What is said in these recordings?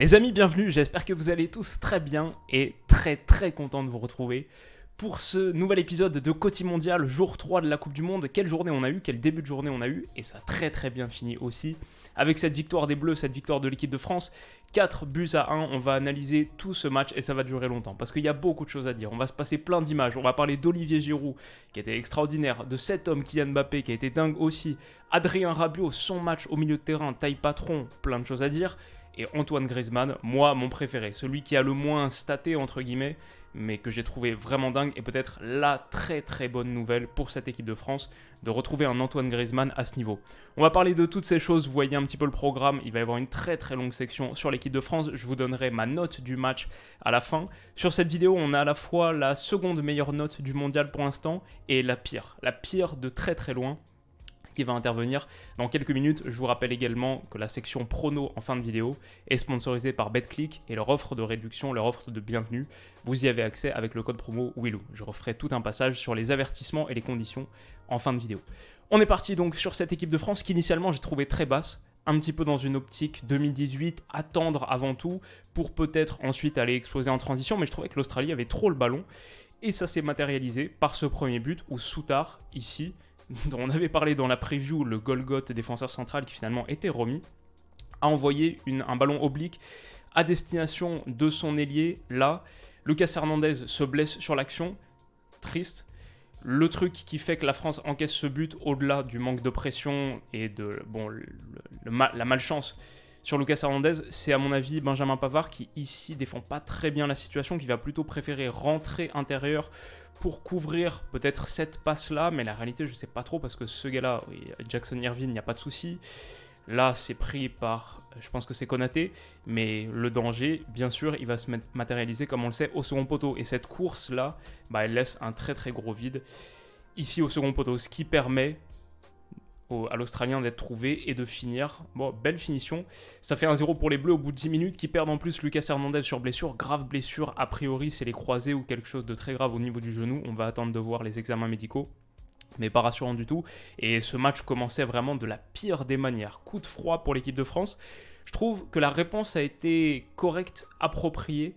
Les amis, bienvenue, j'espère que vous allez tous très bien et très content de vous retrouver pour ce nouvel épisode de Côté Mondial, jour 3 de la Coupe du Monde. Quelle journée on a eu, quel début de journée on a eu, et ça a très bien fini aussi. Avec cette victoire des Bleus, cette victoire de l'équipe de France, 4 buts à 1, on va analyser tout ce match et ça va durer longtemps parce qu'il y a beaucoup de choses à dire. On va se passer plein d'images, on va parler d'Olivier Giroud qui était extraordinaire, de cet homme Kylian Mbappé qui a été dingue aussi, Adrien Rabiot, son match au milieu de terrain, taille patron, plein de choses à dire. Et Antoine Griezmann, moi, mon préféré, celui qui a le moins staté, entre guillemets, mais que j'ai trouvé vraiment dingue, et peut-être la très bonne nouvelle pour cette équipe de France, de retrouver un Antoine Griezmann à ce niveau. On va parler de toutes ces choses, vous voyez un petit peu le programme, il va y avoir une très longue section sur l'équipe de France, je vous donnerai ma note du match à la fin. Sur cette vidéo, on a à la fois la seconde meilleure note du mondial pour l'instant, et la pire de très loin, qui va intervenir dans quelques minutes. Je vous rappelle également que la section prono en fin de vidéo est sponsorisée par BetClick et leur offre de réduction, leur offre de bienvenue, vous y avez accès avec le code promo WILLOU. Je referai tout un passage sur les avertissements et les conditions en fin de vidéo. On est parti donc sur cette équipe de France qu'initialement j'ai trouvé très basse, un petit peu dans une optique 2018, attendre avant tout pour peut-être ensuite aller exploser en transition, mais je trouvais que l'Australie avait trop le ballon et ça s'est matérialisé par ce premier but où Souttar, ici, dont on avait parlé dans la preview, le Golgoth défenseur central qui finalement était remis, a envoyé un ballon oblique à destination de son ailier. Là, Lucas Hernandez se blesse sur l'action, triste. Le truc qui fait que la France encaisse ce but, au-delà du manque de pression et de la malchance sur Lucas Hernandez, c'est à mon avis Benjamin Pavard qui ici défend pas très bien la situation, qui va plutôt préférer rentrer intérieur pour couvrir peut-être cette passe-là, mais la réalité, je ne sais pas trop, parce que ce gars-là, oui, Jackson Irvine, il n'y a pas de souci. Là, c'est pris par, je pense que c'est Konaté, mais le danger, bien sûr, il va se matérialiser, comme on le sait, au second poteau. Et cette course-là, elle laisse un très gros vide ici au second poteau, ce qui permet à l'Australien d'être trouvé et de finir. Bon, belle finition. Ça fait 1-0 pour les Bleus au bout de 10 minutes qui perdent en plus Lucas Hernandez sur blessure. Grave blessure, a priori c'est les croisés ou quelque chose de très grave au niveau du genou. On va attendre de voir les examens médicaux. Mais pas rassurant du tout. Et ce match commençait vraiment de la pire des manières. Coup de froid pour l'équipe de France. Je trouve que la réponse a été correcte, appropriée.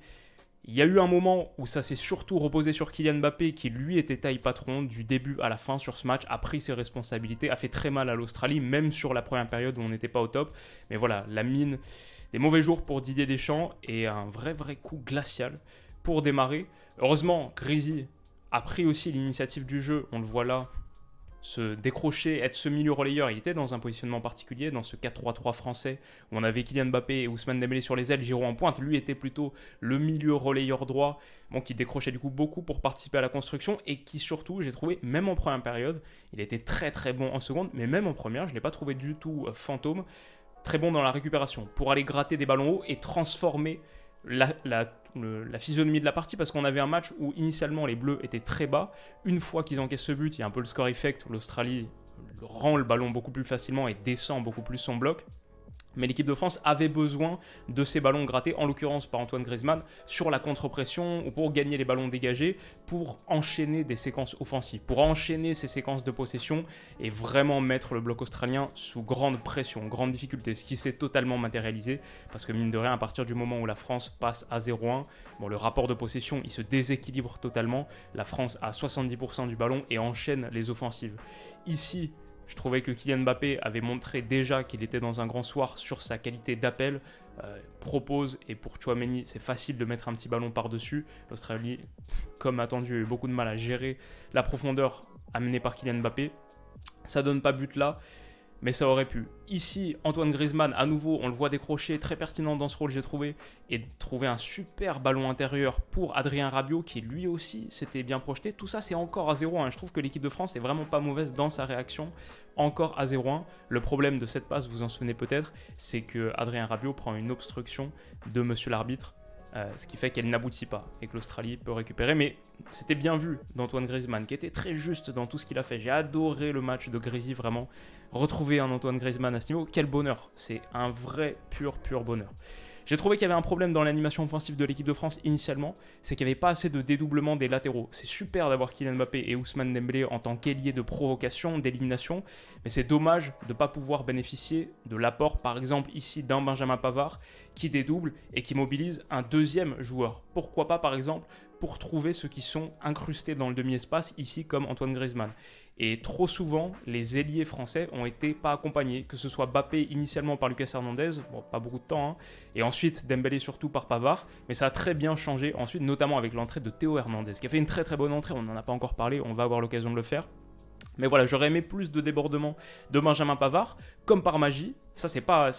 Il y a eu un moment où ça s'est surtout reposé sur Kylian Mbappé qui lui était taille patron du début à la fin sur ce match, a pris ses responsabilités, a fait très mal à l'Australie, même sur la première période où on n'était pas au top. Mais voilà, la mine des mauvais jours pour Didier Deschamps et un vrai coup glacial pour démarrer. Heureusement, Grisi a pris aussi l'initiative du jeu, on le voit là, se décrocher, être ce milieu relayeur. Il était dans un positionnement particulier, dans ce 4-3-3 français, où on avait Kylian Mbappé et Ousmane Dembélé sur les ailes, Giroud en pointe. Lui était plutôt le milieu relayeur droit, qui décrochait du coup beaucoup pour participer à la construction, et qui surtout, j'ai trouvé, même en première période, il était très bon en seconde, mais même en première, je ne l'ai pas trouvé du tout fantôme, très bon dans la récupération, pour aller gratter des ballons hauts et transformer la physionomie de la partie, parce qu'on avait un match où initialement les Bleus étaient très bas. Une fois qu'ils encaissent ce but, il y a un peu le score effect, l'Australie rend le ballon beaucoup plus facilement et descend beaucoup plus son bloc. Mais l'équipe de France avait besoin de ces ballons grattés, en l'occurrence par Antoine Griezmann, sur la contre-pression ou pour gagner les ballons dégagés, pour enchaîner des séquences offensives, pour enchaîner ces séquences de possession et vraiment mettre le bloc australien sous grande pression, grande difficulté, ce qui s'est totalement matérialisé, parce que mine de rien, à partir du moment où la France passe à 0-1, le rapport de possession, il se déséquilibre totalement, la France a 70% du ballon et enchaîne les offensives. Ici, je trouvais que Kylian Mbappé avait montré déjà qu'il était dans un grand soir sur sa qualité d'appel, propose, et pour Tchouaméni, c'est facile de mettre un petit ballon par-dessus. L'Australie, comme attendu, a eu beaucoup de mal à gérer la profondeur amenée par Kylian Mbappé. Ça donne pas but là, mais ça aurait pu. Ici, Antoine Griezmann, à nouveau, on le voit décrocher, très pertinent dans ce rôle, j'ai trouvé, et trouver un super ballon intérieur pour Adrien Rabiot, qui lui aussi s'était bien projeté. Tout ça, c'est encore à 0-1. Je trouve que l'équipe de France est vraiment pas mauvaise dans sa réaction, encore à 0-1. Le problème de cette passe, vous en souvenez peut-être, c'est que Adrien Rabiot prend une obstruction de monsieur l'arbitre, ce qui fait qu'elle n'aboutit pas et que l'Australie peut récupérer. Mais c'était bien vu d'Antoine Griezmann, qui était très juste dans tout ce qu'il a fait. J'ai adoré le match de Grisi, vraiment. Retrouver un Antoine Griezmann à ce niveau, quel bonheur. C'est un vrai pur bonheur. J'ai trouvé qu'il y avait un problème dans l'animation offensive de l'équipe de France initialement, c'est qu'il n'y avait pas assez de dédoublement des latéraux. C'est super d'avoir Kylian Mbappé et Ousmane Dembélé en tant qu'ailier de provocation, d'élimination, mais c'est dommage de ne pas pouvoir bénéficier de l'apport, par exemple ici, d'un Benjamin Pavard qui dédouble et qui mobilise un deuxième joueur. Pourquoi pas, par exemple, pour trouver ceux qui sont incrustés dans le demi-espace, ici comme Antoine Griezmann. Et trop souvent, les ailiers français ont été pas accompagnés, que ce soit Mbappé initialement par Lucas Hernandez, bon, pas beaucoup de temps, hein, et ensuite Dembélé surtout par Pavard, mais ça a très bien changé ensuite, notamment avec l'entrée de Théo Hernandez, qui a fait une très très bonne entrée, on n'en a pas encore parlé, on va avoir l'occasion de le faire. Mais voilà, j'aurais aimé plus de débordements de Benjamin Pavard, comme par magie. Ça, c'est pas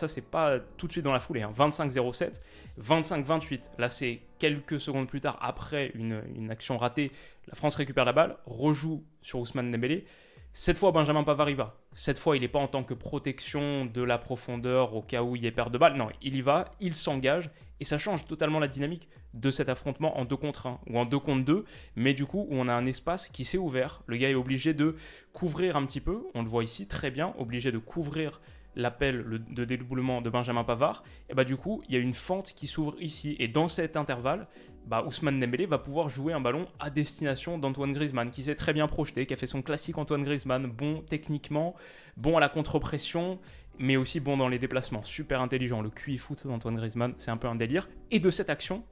tout de suite dans la foulée. Hein. 25-07, 25-28. Là, c'est quelques secondes plus tard, après une action ratée. La France récupère la balle, rejoue sur Ousmane Dembélé. Cette fois, Benjamin Pavard y va. Cette fois, il n'est pas en tant que protection de la profondeur au cas où il y ait perte de balle. Non, il y va, il s'engage. Et ça change totalement la dynamique de cet affrontement en 2 contre 1 ou en 2 contre 2. Mais du coup, où on a un espace qui s'est ouvert. Le gars est obligé de couvrir un petit peu. On le voit ici très bien, obligé de couvrir l'appel de dédoublement de Benjamin Pavard, et bah du coup, il y a une fente qui s'ouvre ici. Et dans cet intervalle, bah, Ousmane Dembélé va pouvoir jouer un ballon à destination d'Antoine Griezmann, qui s'est très bien projeté, qui a fait son classique Antoine Griezmann, bon techniquement, bon à la contre-pression, mais aussi bon dans les déplacements, super intelligent. Le QI foot d'Antoine Griezmann, c'est un peu un délire. Et de cette action,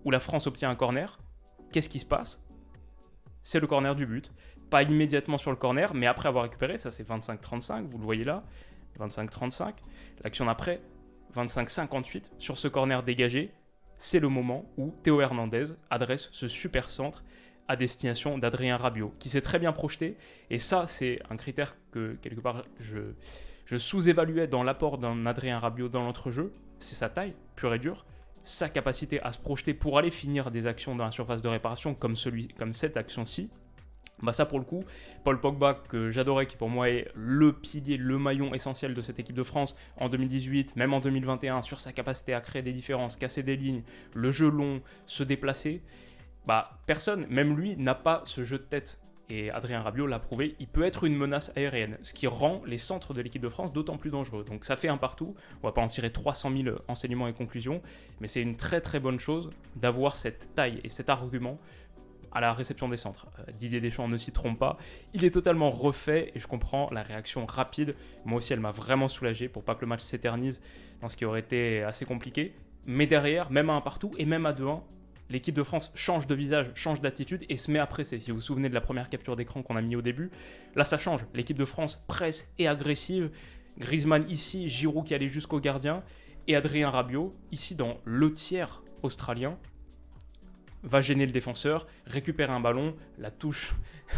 où la France obtient un corner, qu'est-ce qui se passe ? C'est le corner du but. Pas immédiatement sur le corner, mais après avoir récupéré, ça c'est 25-35, vous le voyez là, 25-35. L'action d'après, 25-58, sur ce corner dégagé, c'est le moment où Théo Hernandez adresse ce super centre à destination d'Adrien Rabiot, qui s'est très bien projeté. Et ça, c'est un critère que, quelque part, je sous-évaluais dans l'apport d'un Adrien Rabiot dans l'entrejeu. C'est sa taille, pure et dure, sa capacité à se projeter pour aller finir des actions dans la surface de réparation, comme cette action-ci. Bah ça pour le coup, Paul Pogba que j'adorais, qui pour moi est le pilier, le maillon essentiel de cette équipe de France en 2018, même en 2021, sur sa capacité à créer des différences, casser des lignes, le jeu long, se déplacer, bah personne, même lui, n'a pas ce jeu de tête. Et Adrien Rabiot l'a prouvé, il peut être une menace aérienne, ce qui rend les centres de l'équipe de France d'autant plus dangereux. Donc ça fait un partout, on va pas en tirer 300 000 enseignements et conclusions, mais c'est une très très bonne chose d'avoir cette taille et cet argument à la réception des centres. Didier Deschamps ne s'y trompe pas, il est totalement refait et je comprends la réaction rapide. Moi aussi, elle m'a vraiment soulagé pour pas que le match s'éternise dans ce qui aurait été assez compliqué. Mais derrière, même à un partout et même à 2-1, l'équipe de France change de visage, change d'attitude et se met à presser. Si vous vous souvenez de la première capture d'écran qu'on a mis au début, là ça change. L'équipe de France presse et agressive. Griezmann ici, Giroud qui allait jusqu'au gardien et Adrien Rabiot, ici dans le tiers australien, va gêner le défenseur, récupérer un ballon. La touche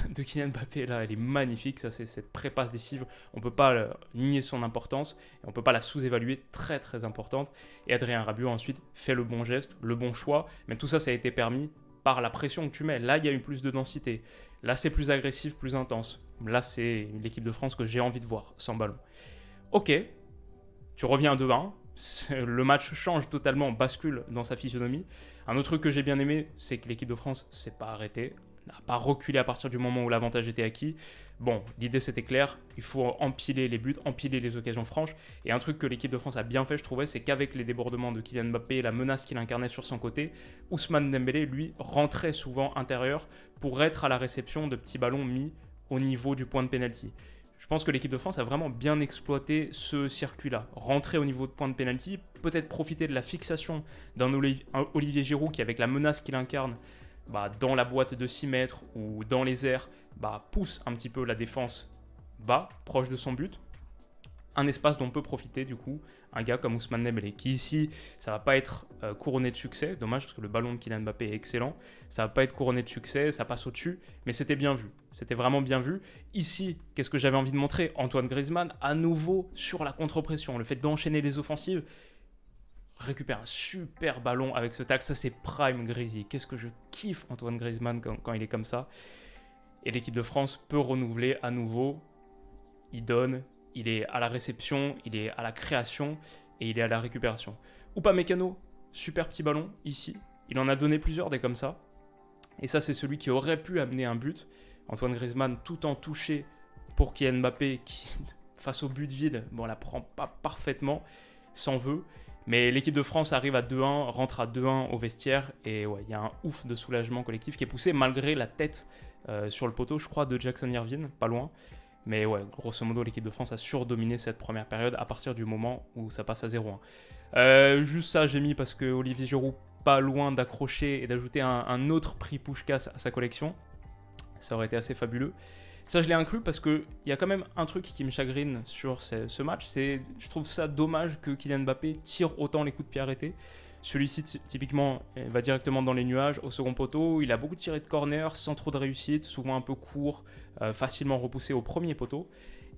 de Kylian Mbappé, là, elle est magnifique. Ça, c'est cette prépasse décisive. On ne peut pas nier son importance. Et on ne peut pas la sous-évaluer. Très, très importante. Et Adrien Rabiot, ensuite, fait le bon geste, le bon choix. Mais tout ça, ça a été permis par la pression que tu mets. Là, il y a eu plus de densité. Là, c'est plus agressif, plus intense. Là, c'est l'équipe de France que j'ai envie de voir sans ballon. Ok, tu reviens à 2-1. Le match change totalement, bascule dans sa physionomie. Un autre truc que j'ai bien aimé, c'est que l'équipe de France s'est pas arrêtée, n'a pas reculé à partir du moment où l'avantage était acquis. Bon, l'idée c'était clair, il faut empiler les buts, empiler les occasions franches. Et un truc que l'équipe de France a bien fait, je trouvais, c'est qu'avec les débordements de Kylian Mbappé et la menace qu'il incarnait sur son côté, Ousmane Dembélé, lui, rentrait souvent intérieur pour être à la réception de petits ballons mis au niveau du point de pénalty. Je pense que l'équipe de France a vraiment bien exploité ce circuit-là. Rentrer au niveau de point de pénalty, peut-être profiter de la fixation d'un Olivier Giroud qui, avec la menace qu'il incarne, dans la boîte de 6 mètres ou dans les airs, pousse un petit peu la défense bas, proche de son but. Un espace dont peut profiter du coup un gars comme Ousmane Dembélé, qui ici, ça va pas être couronné de succès, dommage parce que le ballon de Kylian Mbappé est excellent, ça va pas être couronné de succès, ça passe au-dessus, mais c'était bien vu, c'était vraiment bien vu. Ici, qu'est-ce que j'avais envie de montrer ? Antoine Griezmann, à nouveau sur la contre-pression, le fait d'enchaîner les offensives, récupère un super ballon avec ce tacle, ça c'est prime Griezzy, qu'est-ce que je kiffe Antoine Griezmann quand il est comme ça. Et l'équipe de France peut renouveler à nouveau, il donne, il est à la réception, il est à la création et il est à la récupération. Upamecano, super petit ballon ici. Il en a donné plusieurs des comme ça. Et ça, c'est celui qui aurait pu amener un but. Antoine Griezmann, tout en touché pour Kylian Mbappé, qui, face au but vide, la prend pas parfaitement, s'en veut. Mais l'équipe de France arrive à 2-1, rentre à 2-1 au vestiaire, et ouais, il y a un ouf de soulagement collectif qui est poussé malgré la tête sur le poteau, je crois, de Jackson Irvine, pas loin. Mais ouais, grosso modo, l'équipe de France a surdominé cette première période à partir du moment où ça passe à 0-1. Juste ça, j'ai mis parce que Olivier Giroud, pas loin d'accrocher et d'ajouter un autre prix Puskás à sa collection. Ça aurait été assez fabuleux. Ça, je l'ai inclus parce qu'il y a quand même un truc qui me chagrine sur ce match. Je trouve ça dommage que Kylian Mbappé tire autant les coups de pied arrêtés. Celui-ci, typiquement, va directement dans les nuages, au second poteau. Il a beaucoup tiré de corner sans trop de réussite, souvent un peu court, facilement repoussé au premier poteau.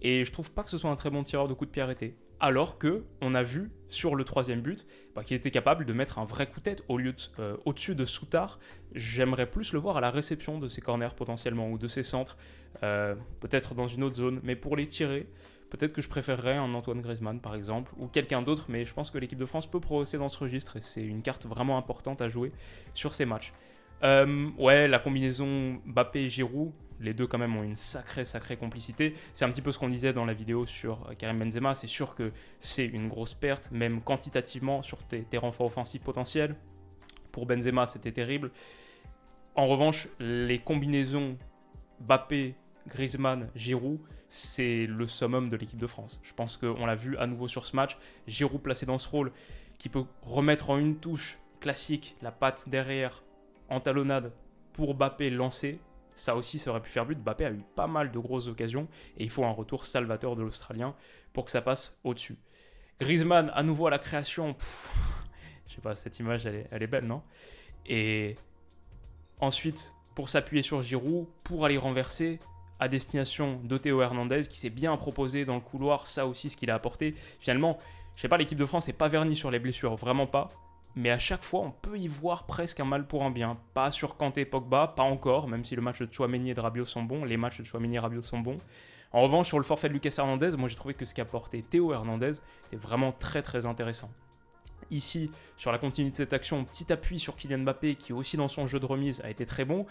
Et je trouve pas que ce soit un très bon tireur de coups de pied arrêtés. Alors que on a vu sur le troisième but qu'il était capable de mettre un vrai coup de tête au-dessus de Souttar. J'aimerais plus le voir à la réception de ses corners potentiellement ou de ses centres, peut-être dans une autre zone. Mais pour les tirer, peut-être que je préférerais un Antoine Griezmann par exemple ou quelqu'un d'autre. Mais je pense que l'équipe de France peut progresser dans ce registre et c'est une carte vraiment importante à jouer sur ces matchs. Ouais, la combinaison Mbappé-Giroud, les deux quand même ont une sacrée complicité. C'est un petit peu ce qu'on disait dans la vidéo sur Karim Benzema. C'est sûr que c'est une grosse perte, même quantitativement sur tes renforts offensifs potentiels. Pour Benzema, c'était terrible. En revanche, les combinaisons Mbappé, Griezmann, Giroud, c'est le summum de l'équipe de France. Je pense qu'on l'a vu à nouveau sur ce match. Giroud placé dans ce rôle qui peut remettre en une touche classique la patte derrière en talonnade pour Mbappé lancer. Ça aussi, ça aurait pu faire but. Mbappé a eu pas mal de grosses occasions et il faut un retour salvateur de l'Australien pour que ça passe au-dessus. Griezmann, à nouveau à la création. Je sais pas, cette image, elle est belle, non? Et ensuite, pour s'appuyer sur Giroud, pour aller renverser à destination de Théo Hernandez qui s'est bien proposé dans le couloir. Ça aussi, ce qu'il a apporté. Finalement, je sais pas, l'équipe de France n'est pas vernie sur les blessures, vraiment pas. Mais à chaque fois, on peut y voir presque un mal pour un bien. Pas sur Kanté, Pogba, pas encore, même si le match de Tchouaméni et de Rabiot sont bons. Les matchs de Tchouaméni et Rabiot sont bons. En revanche, sur le forfait de Lucas Hernandez, moi j'ai trouvé que ce qu'apportait Théo Hernandez était vraiment très intéressant. Ici, sur la continuité de cette action, petit appui sur Kylian Mbappé, qui aussi dans son jeu de remise a été très bon.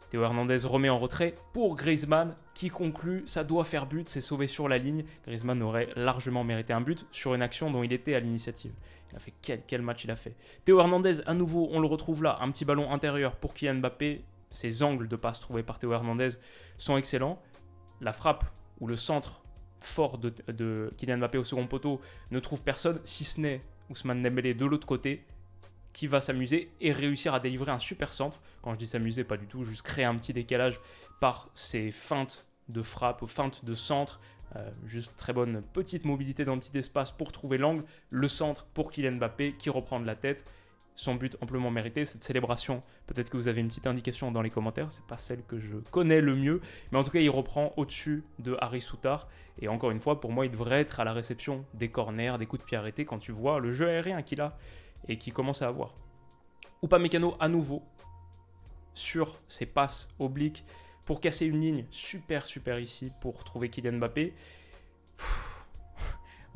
Théo Hernandez remet en retrait pour Griezmann qui conclut, ça doit faire but, c'est sauvé sur la ligne. Griezmann aurait largement mérité un but sur une action dont il était à l'initiative. Il a fait quel match il a fait. Théo Hernandez, à nouveau, on le retrouve là, un petit ballon intérieur pour Kylian Mbappé. Ces angles de passe trouvés par Théo Hernandez sont excellents. La frappe ou le centre fort de Kylian Mbappé au second poteau ne trouve personne, si ce n'est Ousmane Dembélé de l'autre côté, qui va s'amuser et réussir à délivrer un super centre. Quand je dis s'amuser, pas du tout, juste créer un petit décalage par ses feintes de frappe, feintes de centre, juste très bonne petite mobilité dans le petit espace pour trouver l'angle, le centre pour Kylian Mbappé qui reprend de la tête, son but amplement mérité, cette célébration, peut-être que vous avez une petite indication dans les commentaires, c'est pas celle que je connais le mieux, mais en tout cas il reprend au-dessus de Harry Souttar, et encore une fois, pour moi il devrait être à la réception des corners, des coups de pied arrêtés, quand tu vois le jeu aérien qu'il a, et qui commence à avoir. Upamecano à nouveau sur ses passes obliques pour casser une ligne super ici pour trouver Kylian Mbappé.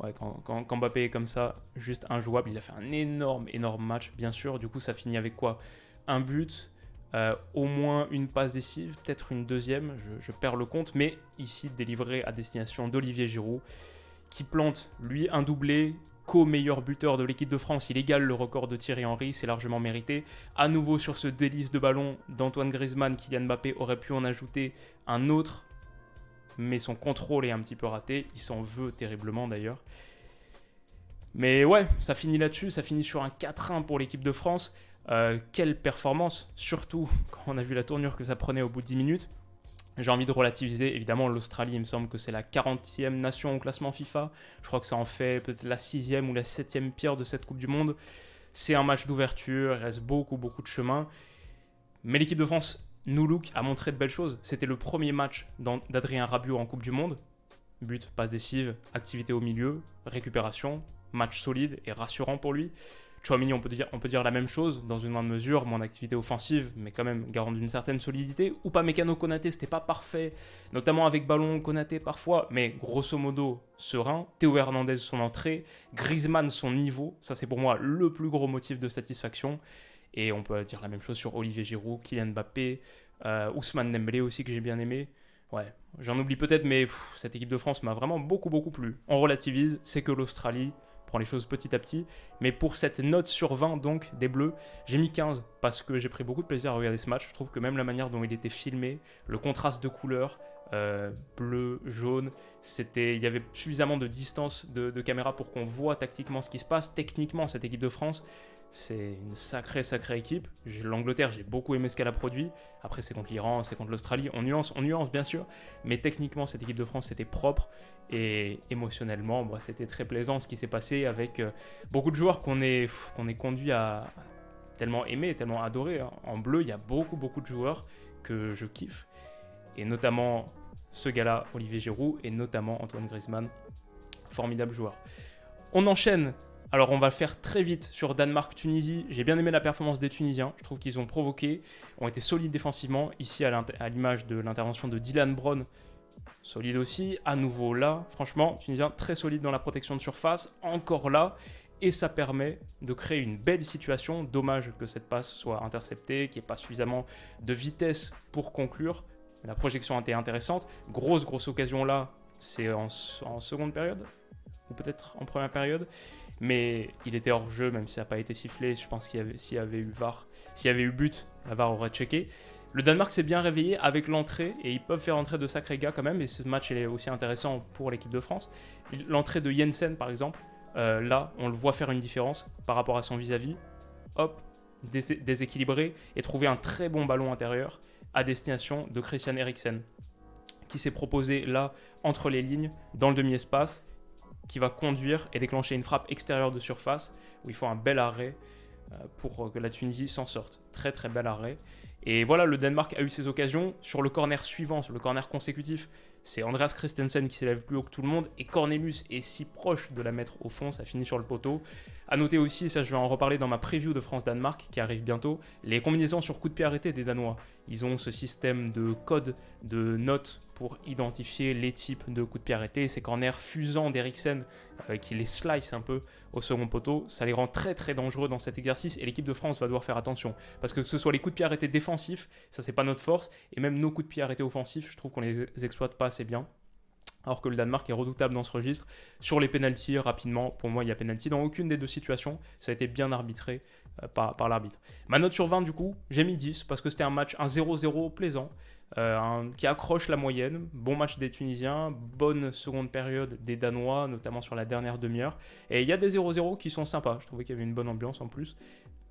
Ouais, quand Mbappé est comme ça, juste injouable. Il a fait un énorme match, bien sûr. Du coup, ça finit avec quoi? Un but, au moins une passe décisive, peut-être une deuxième, je perds le compte. Mais ici, délivré à destination d'Olivier Giroud, qui plante, lui, un doublé, co-meilleur buteur de l'équipe de France. Il égale le record de Thierry Henry, c'est largement mérité. À nouveau sur ce délice de ballon d'Antoine Griezmann, Kylian Mbappé aurait pu en ajouter un autre, mais son contrôle est un petit peu raté. Il s'en veut terriblement d'ailleurs. Mais ouais, ça finit là-dessus, ça finit sur un 4-1 pour l'équipe de France. Quelle performance, surtout quand on a vu la tournure que ça prenait au bout de 10 minutes. J'ai envie de relativiser, évidemment l'Australie, il me semble que c'est la 40e nation au classement FIFA. Je crois que ça en fait peut-être la 6e ou la 7e pire de cette Coupe du Monde. C'est un match d'ouverture, il reste beaucoup de chemin. Mais l'équipe de France, nous look, a montré de belles choses. C'était le premier match d'Adrien Rabiot en Coupe du Monde. But, passe décisive, activité au milieu, récupération, match solide et rassurant pour lui. Tchouaméni, on peut dire la même chose, dans une moindre mesure, moins d'activité offensive, mais quand même garant d'une certaine solidité. Upamecano, Konaté, c'était pas parfait, notamment avec ballon, Konaté parfois, mais grosso modo, serein. Théo Hernandez, son entrée. Griezmann, son niveau. Ça, c'est pour moi le plus gros motif de satisfaction. Et on peut dire la même chose sur Olivier Giroud, Kylian Mbappé, Ousmane Dembélé aussi, que j'ai bien aimé. Ouais, j'en oublie peut-être, mais cette équipe de France m'a vraiment beaucoup plu. On relativise, c'est que l'Australie. prends les choses petit à petit. Mais pour cette note sur 20 donc des Bleus, j'ai mis 15 parce que j'ai pris beaucoup de plaisir à regarder ce match. Je trouve que même la manière dont il était filmé, le contraste de couleurs, bleu, jaune, il y avait suffisamment de distance de caméra pour qu'on voit tactiquement ce qui se passe. Techniquement, cette équipe de France, c'est une sacrée équipe. L'Angleterre, j'ai beaucoup aimé ce qu'elle a produit. Après, c'est contre l'Iran, c'est contre l'Australie. On nuance bien sûr. Mais techniquement, cette équipe de France, c'était propre. Et émotionnellement, c'était très plaisant ce qui s'est passé avec beaucoup de joueurs qu'on est conduit à tellement aimer, tellement adorer. En bleu, il y a beaucoup de joueurs que je kiffe. Et notamment ce gars-là, Olivier Giroud, et notamment Antoine Griezmann. Formidable joueur. On enchaîne. Alors on va faire très vite sur Danemark-Tunisie. J'ai bien aimé la performance des Tunisiens. Je trouve qu'ils ont provoqué, ont été solides défensivement. Ici à l'image de l'intervention de Dylan Brown, solide aussi. À nouveau là, franchement, Tunisiens très solides dans la protection de surface. Encore là. Et ça permet de créer une belle situation. Dommage que cette passe soit interceptée, qu'il n'y ait pas suffisamment de vitesse pour conclure. La projection a été intéressante. Grosse occasion là, c'est en seconde période ou peut-être en première période. Mais il était hors jeu, même si ça n'a pas été sifflé. Je pense s'il y avait eu VAR, s'il y avait eu but, la VAR aurait checké. Le Danemark s'est bien réveillé avec l'entrée et ils peuvent faire entrer de sacrés gars quand même. Et ce match est aussi intéressant pour l'équipe de France. L'entrée de Jensen par exemple, là on le voit faire une différence par rapport à son vis-à-vis. Hop, déséquilibré et trouver un très bon ballon intérieur à destination de Christian Eriksen qui s'est proposé là entre les lignes dans le demi-espace, qui va conduire et déclencher une frappe extérieure de surface où il faut un bel arrêt pour que la Tunisie s'en sorte. Très bel arrêt. Et voilà, le Danemark a eu ses occasions. Sur le corner suivant, sur le corner consécutif, c'est Andreas Christensen qui s'élève plus haut que tout le monde et Cornelius est si proche de la mettre au fond, ça finit sur le poteau. A noter aussi, et ça je vais en reparler dans ma preview de France-Danemark qui arrive bientôt, les combinaisons sur coup de pied arrêté des Danois. Ils ont ce système de code, de notes pour identifier les types de coups de pied arrêtés. Ces corners fusants d'Eriksen qui les slice un peu au second poteau, ça les rend très dangereux dans cet exercice et l'équipe de France va devoir faire attention. Parce que ce soit les coups de pied arrêtés défensifs, ça c'est pas notre force, et même nos coups de pied arrêtés offensifs, je trouve qu'on les exploite pas assez bien. Alors que le Danemark est redoutable dans ce registre. Sur les pénaltys, rapidement, pour moi il y a pénalty dans aucune des deux situations, ça a été bien arbitré par l'arbitre. Ma note sur 20 du coup, j'ai mis 10 parce que c'était un match, un 0-0 plaisant. Qui accroche la moyenne. Bon match des Tunisiens, bonne seconde période des Danois, notamment sur la dernière demi-heure. Et il y a des 0-0 qui sont sympas. Je trouvais qu'il y avait une bonne ambiance en plus.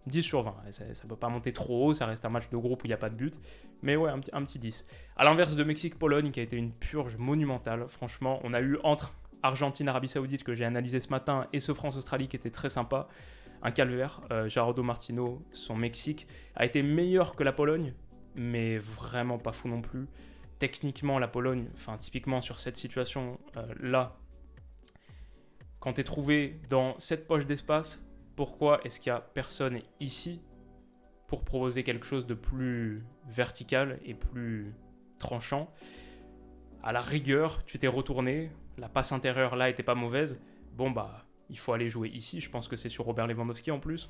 10 sur 20. Ça ne peut pas monter trop haut, ça reste un match de groupe où il n'y a pas de but. Mais ouais, un petit 10. À l'inverse de Mexique-Pologne, qui a été une purge monumentale. Franchement, on a eu entre Argentine-Arabie Saoudite, que j'ai analysé ce matin, et ce France-Australie, qui était très sympa. Un calvaire. Gerardo Martino, son Mexique, a été meilleur que la Pologne, mais vraiment pas fou non plus. Techniquement, la Pologne, typiquement sur cette situation là, quand tu es trouvé dans cette poche d'espace, pourquoi est-ce qu'il n'y a personne ici pour proposer quelque chose de plus vertical et plus tranchant? À la rigueur, tu t'es retourné, la passe intérieure là était pas mauvaise. Bon il faut aller jouer ici, je pense que c'est sur Robert Lewandowski en plus.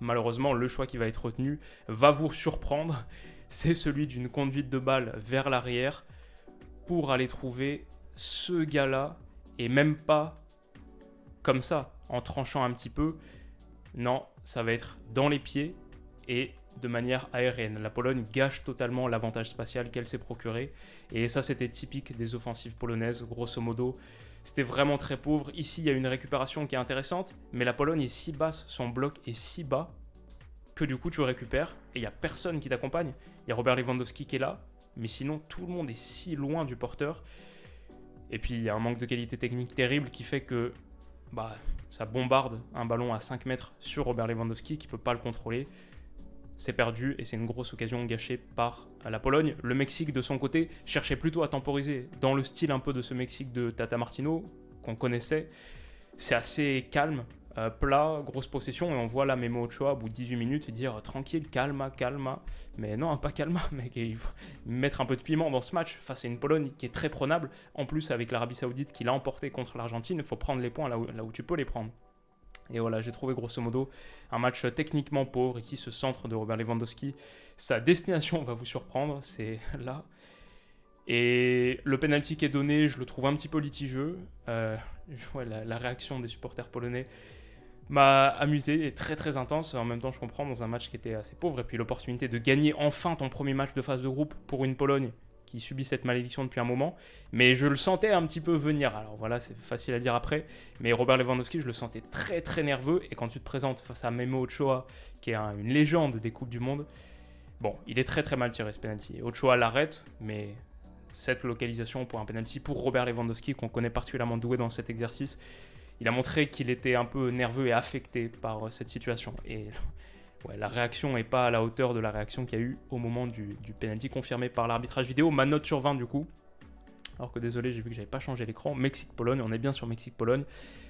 Malheureusement, le choix qui va être retenu va vous surprendre. C'est celui d'une conduite de balle vers l'arrière pour aller trouver ce gars-là. Et même pas comme ça, en tranchant un petit peu. Non, ça va être dans les pieds et de manière aérienne. La Pologne gâche totalement l'avantage spatial qu'elle s'est procuré. Et ça, c'était typique des offensives polonaises, grosso modo. C'était vraiment très pauvre. Ici, il y a une récupération qui est intéressante, mais la Pologne est si basse, son bloc est si bas, que du coup, tu récupères et il n'y a personne qui t'accompagne. Il y a Robert Lewandowski qui est là, mais sinon, tout le monde est si loin du porteur. Et puis, il y a un manque de qualité technique terrible qui fait que ça bombarde un ballon à 5 mètres sur Robert Lewandowski qui ne peut pas le contrôler. C'est perdu et c'est une grosse occasion gâchée par la Pologne. Le Mexique, de son côté, cherchait plutôt à temporiser dans le style un peu de ce Mexique de Tata Martino qu'on connaissait. C'est assez calme, plat, grosse possession et on voit là Memo Ochoa au bout de 18 minutes dire tranquille, calma. Mais non, pas calma, mec, il faut mettre un peu de piment dans ce match face à une Pologne qui est très prenable. En plus, avec l'Arabie Saoudite qui l'a emporté contre l'Argentine, il faut prendre les points là où tu peux les prendre. Et voilà, j'ai trouvé grosso modo un match techniquement pauvre. Ici, ce centre de Robert Lewandowski, sa destination va vous surprendre, c'est là. Et le penalty qui est donné, je le trouve un petit peu litigieux. La réaction des supporters polonais m'a amusé et très très intense. En même temps, je comprends, dans un match qui était assez pauvre. Et puis l'opportunité de gagner enfin ton premier match de phase de groupe pour une Pologne qui subit cette malédiction depuis un moment. Mais je le sentais un petit peu venir. Alors voilà, c'est facile à dire après. Mais Robert Lewandowski, je le sentais très très nerveux. Et quand tu te présentes face à Memo Ochoa, qui est une légende des Coupes du Monde, bon, il est très très mal tiré ce penalty. Ochoa l'arrête, mais cette localisation pour un penalty pour Robert Lewandowski, qu'on connaît particulièrement doué dans cet exercice, il a montré qu'il était un peu nerveux et affecté par cette situation. Et ouais, la réaction n'est pas à la hauteur de la réaction qu'il y a eu au moment du penalty confirmé par l'arbitrage vidéo. Ma note sur 20 du coup. Alors que désolé, j'ai vu que j'avais pas changé l'écran. Mexique-Pologne, on est bien sur Mexique-Pologne.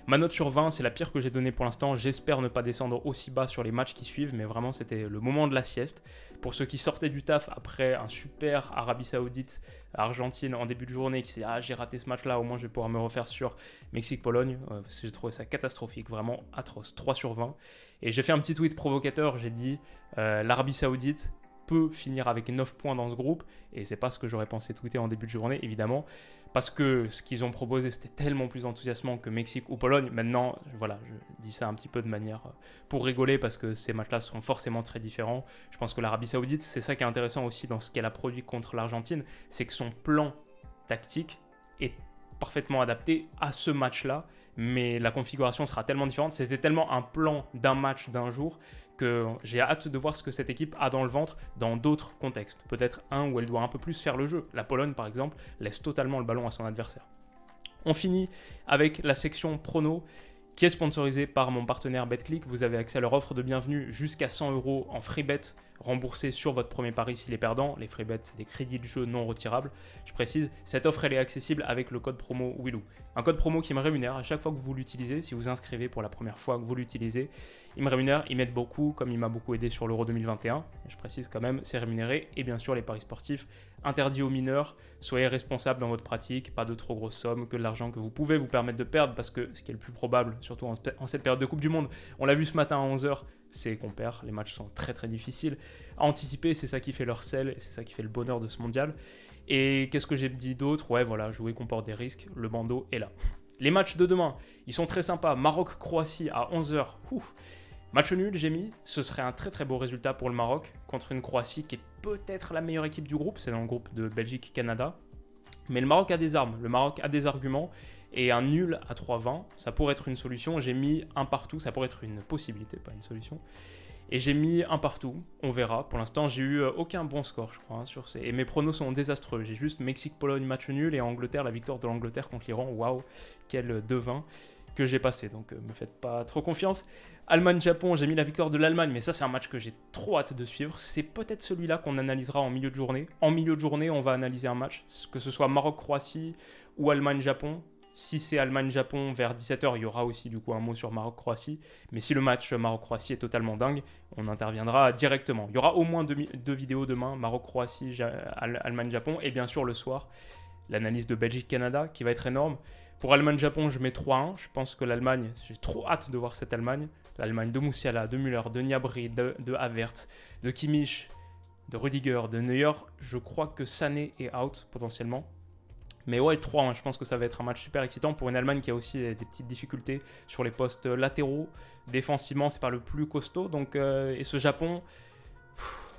Ma note sur 20, c'est la pire que j'ai donnée pour l'instant. J'espère ne pas descendre aussi bas sur les matchs qui suivent, mais vraiment c'était le moment de la sieste. Pour ceux qui sortaient du taf après un super Arabie Saoudite, Argentine en début de journée, qui s'est dit ah j'ai raté ce match-là, au moins je vais pouvoir me refaire sur Mexique-Pologne, parce que j'ai trouvé ça catastrophique, vraiment atroce, 3 sur 20. Et j'ai fait un petit tweet provocateur, j'ai dit l'Arabie Saoudite peut finir avec 9 points dans ce groupe, et c'est pas ce que j'aurais pensé tweeter en début de journée, évidemment, parce que ce qu'ils ont proposé, c'était tellement plus enthousiasmant que Mexique ou Pologne. Maintenant, voilà, je dis ça un petit peu de manière pour rigoler, parce que ces matchs-là seront forcément très différents. Je pense que l'Arabie Saoudite, c'est ça qui est intéressant aussi dans ce qu'elle a produit contre l'Argentine, c'est que son plan tactique est parfaitement adapté à ce match-là, mais la configuration sera tellement différente. C'était tellement un plan d'un match, d'un jour, que j'ai hâte de voir ce que cette équipe a dans le ventre dans d'autres contextes. Peut-être un où elle doit un peu plus faire le jeu. La Pologne, par exemple, laisse totalement le ballon à son adversaire. On finit avec la section prono, qui est sponsorisée par mon partenaire BetClick. Vous avez accès à leur offre de bienvenue jusqu'à 100 € en free bet remboursé sur votre premier pari s'il est perdant. Les free bets, c'est des crédits de jeu non retirables. Je précise, cette offre, elle est accessible avec le code promo Willou. Un code promo qui me rémunère à chaque fois que vous l'utilisez. Si vous inscrivez pour la première fois que vous l'utilisez, il me rémunère, il m'aide beaucoup, comme il m'a beaucoup aidé sur l'Euro 2021. Je précise quand même, c'est rémunéré. Et bien sûr, les paris sportifs interdits aux mineurs. Soyez responsable dans votre pratique, pas de trop grosses sommes, que de l'argent que vous pouvez vous permettre de perdre, parce que ce qui est le plus probable, surtout en cette période de Coupe du Monde, on l'a vu ce matin à 11h, c'est qu'on perd. Les matchs sont très très difficiles à anticiper, c'est ça qui fait leur sel, et c'est ça qui fait le bonheur de ce mondial. Et qu'est-ce que j'ai dit d'autre ? Ouais, voilà, jouer comporte des risques, le bandeau est là. Les matchs de demain, ils sont très sympas. Maroc-Croatie à 11h. Match nul, j'ai mis. Ce serait un très très beau résultat pour le Maroc contre une Croatie qui est peut-être la meilleure équipe du groupe. C'est dans le groupe de Belgique-Canada. Mais le Maroc a des armes, le Maroc a des arguments. Et un nul à 3-20, ça pourrait être une solution. J'ai mis un partout, ça pourrait être une possibilité, pas une solution. Et j'ai mis un partout, on verra. Pour l'instant, j'ai eu aucun bon score, je crois, sur ces... Et mes pronos sont désastreux. J'ai juste Mexique-Pologne, match nul, et Angleterre, la victoire de l'Angleterre contre l'Iran. Waouh, quel 2-20 que j'ai passé, donc me faites pas trop confiance. Allemagne-Japon, j'ai mis la victoire de l'Allemagne, mais ça c'est un match que j'ai trop hâte de suivre. C'est peut-être celui-là qu'on analysera en milieu de journée. En milieu de journée, on va analyser un match, que ce soit Maroc-Croatie ou Allemagne-Japon. Si c'est Allemagne-Japon vers 17h, il y aura aussi du coup un mot sur Maroc-Croatie. Mais si le match Maroc-Croatie est totalement dingue, on interviendra directement. Il y aura au moins deux vidéos demain, Maroc-Croatie, Allemagne-Japon, et bien sûr le soir, l'analyse de Belgique-Canada qui va être énorme. Pour Allemagne-Japon, je mets 3-1. Je pense que l'Allemagne, j'ai trop hâte de voir cette Allemagne. L'Allemagne de Musiala, de Müller, de Gnabry, de Havertz, de Kimmich, de Rudiger, de Neuer. Je crois que Sané est out potentiellement. Mais ouais, 3-1, je pense que ça va être un match super excitant pour une Allemagne qui a aussi des petites difficultés sur les postes latéraux. Défensivement, c'est pas le plus costaud. Donc, et ce Japon,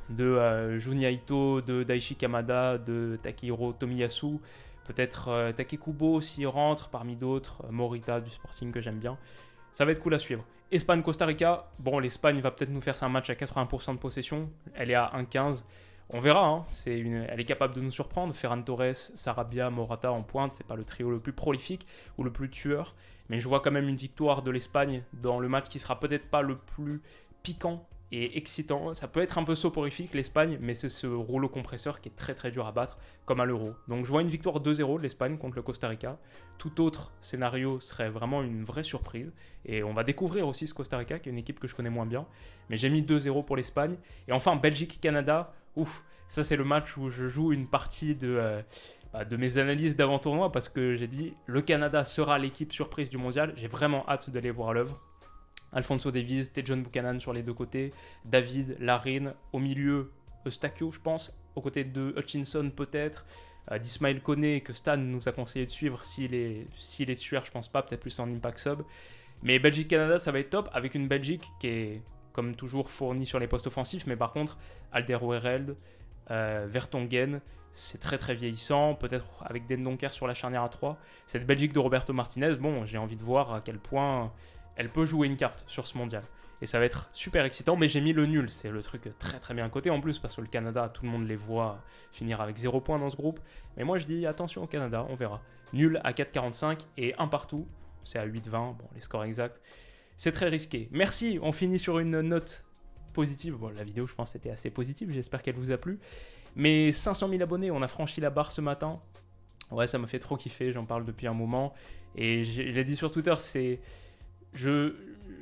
de Junya Ito, de Daichi Kamada, de Takehiro Tomiyasu, peut-être Takekubo s'il rentre, parmi d'autres, Morita du Sporting que j'aime bien. Ça va être cool à suivre. Espagne-Costa Rica, bon, l'Espagne va peut-être nous faire un match à 80% de possession. Elle est à 1,15. On verra, hein. Elle est capable de nous surprendre. Ferran Torres, Sarabia, Morata en pointe, c'est pas le trio le plus prolifique ou le plus tueur. Mais je vois quand même une victoire de l'Espagne dans le match qui sera peut-être pas le plus piquant et excitant. Ça peut être un peu soporifique l'Espagne, mais c'est ce rouleau compresseur qui est très très dur à battre, comme à l'Euro. Donc je vois une victoire 2-0 de l'Espagne contre le Costa Rica. Tout autre scénario serait vraiment une vraie surprise. Et on va découvrir aussi ce Costa Rica, qui est une équipe que je connais moins bien. Mais j'ai mis 2-0 pour l'Espagne. Et enfin, Belgique-Canada, ça c'est le match où je joue une partie de mes analyses d'avant-tournoi, parce que j'ai dit, le Canada sera l'équipe surprise du mondial. J'ai vraiment hâte de les voir à l'œuvre. Alphonso Davies, Tejon Buchanan sur les deux côtés, David, Larin, au milieu, Eustáquio je pense, aux côtés de Hutchinson peut-être, d'Ismaël Koné que Stan nous a conseillé de suivre. S'il est titulaire, je pense pas, peut-être plus en impact sub. Mais Belgique-Canada, ça va être top, avec une Belgique qui est, comme toujours, fournie sur les postes offensifs. Mais par contre, Alderweireld, Vertonghen, c'est très très vieillissant. Peut-être avec Dendoncker sur la charnière à 3. Cette Belgique de Roberto Martinez, bon, j'ai envie de voir à quel point elle peut jouer une carte sur ce mondial. Et ça va être super excitant, mais j'ai mis le nul. C'est le truc très très bien coté en plus, parce que le Canada, tout le monde les voit finir avec 0 points dans ce groupe. Mais moi je dis attention au Canada, on verra. Nul à 4,45 et un partout. C'est à 8,20, bon les scores exacts. C'est très risqué. Merci, on finit sur une note positive. Bon, la vidéo je pense était assez positive, j'espère qu'elle vous a plu. Mais 500 000 abonnés, on a franchi la barre ce matin. Ouais, ça m'a fait trop kiffer, j'en parle depuis un moment. Et je l'ai dit sur Twitter, c'est...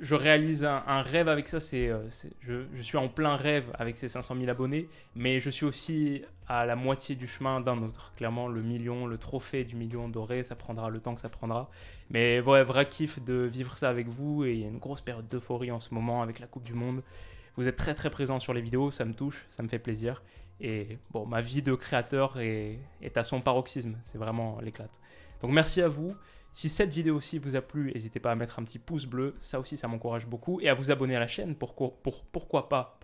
Je réalise un rêve avec ça, je suis en plein rêve avec ces 500 000 abonnés, mais je suis aussi à la moitié du chemin d'un autre. Clairement, le million, le trophée du million doré, ça prendra le temps que ça prendra. Mais ouais, vrai kiff de vivre ça avec vous, et il y a une grosse période d'euphorie en ce moment avec la Coupe du Monde. Vous êtes très très présents sur les vidéos, ça me touche, ça me fait plaisir. Et bon, ma vie de créateur est à son paroxysme, c'est vraiment l'éclate. Donc merci à vous. Si cette vidéo aussi vous a plu, n'hésitez pas à mettre un petit pouce bleu, ça aussi ça m'encourage beaucoup, et à vous abonner à la chaîne pour pourquoi pas,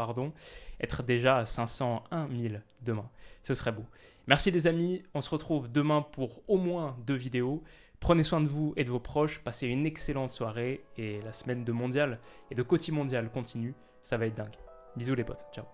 être déjà à 501 000 demain. Ce serait beau. Merci les amis, on se retrouve demain pour au moins 2 vidéos. Prenez soin de vous et de vos proches, passez une excellente soirée, et la semaine de mondial et de Coty Mondial continue, ça va être dingue. Bisous les potes, ciao.